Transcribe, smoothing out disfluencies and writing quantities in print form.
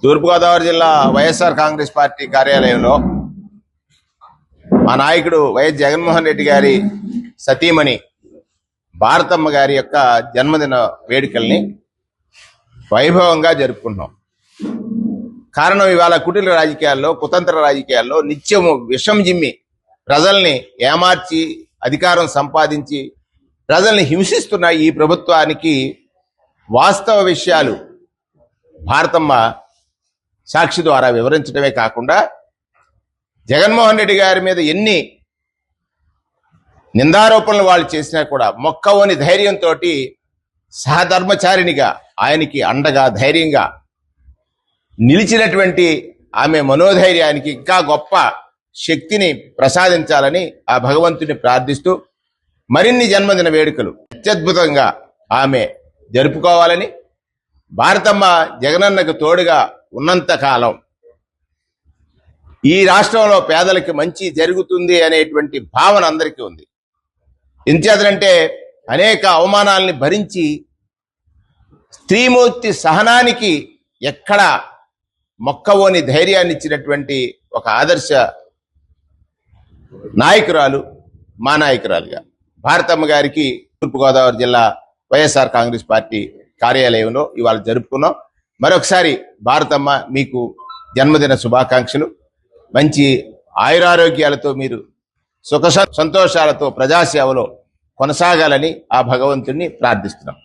తూర్పుగోదావరి జిల్లా వైఎస్ఆర్ కాంగ్రెస్ పార్టీ కార్యాలయంలో మా నాయకుడు వైఎస్ జగన్మోహన్ రెడ్డి గారి సతీమణి భారతమ్మ గారి యొక్క జన్మదిన వేడుకల్ని వైభవంగా జరుపుకుంటున్నాం. కారణం ఇవాళ కుటిల రాజకీయాల్లో, కుతంత్ర రాజకీయాల్లో నిత్యము విషం జిమ్మి ప్రజల్ని ఏమార్చి అధికారం సంపాదించి ప్రజల్ని హింసిస్తున్న ఈ ప్రభుత్వానికి వాస్తవ విషయాలు భారతమ్మ సాక్షి ద్వారా వివరించడమే కాకుండా జగన్మోహన్ రెడ్డి గారి మీద ఎన్ని నిందారోపణలు వాళ్ళు చేసినా కూడా మొక్కవోని ధైర్యంతో సహధర్మచారిణిగా ఆయనకి అండగా ధైర్యంగా నిలిచినటువంటి ఆమె మనోధైర్యానికి ఇంకా గొప్ప శక్తిని ప్రసాదించాలని ఆ భగవంతుని ప్రార్థిస్తూ మరిన్ని జన్మదిన వేడుకలు అత్యద్భుతంగా ఆమె జరుపుకోవాలని, భారతమ్మ జగనన్నకు తోడుగా ఉన్నంత కాలం ఈ రాష్ట్రంలో పేదలకి మంచి జరుగుతుంది అనేటువంటి భావన అందరికీ ఉంది. ఎంచేతనంటే అనేక అవమానాలని భరించి స్త్రీమూర్తి సహనానికి ఎక్కడ మొక్కవోని ధైర్యాన్ని ఇచ్చినటువంటి ఒక ఆదర్శ నాయకురాలు, మా నాయకురాలుగా భారతమ్మ గారికి తూర్పుగోదావరి జిల్లా వైఎస్ఆర్ కాంగ్రెస్ పార్టీ కార్యాలయంలో ఇవాళ జరుపుకున్నాం. మరొకసారి భారతమ్మ మీకు జన్మదిన శుభాకాంక్షలు. మంచి ఆయురారోగ్యాలతో మీరు సుఖ సంతోషాలతో ప్రజాసేవలో కొనసాగాలని ఆ భగవంతుడిని ప్రార్థిస్తున్నాం.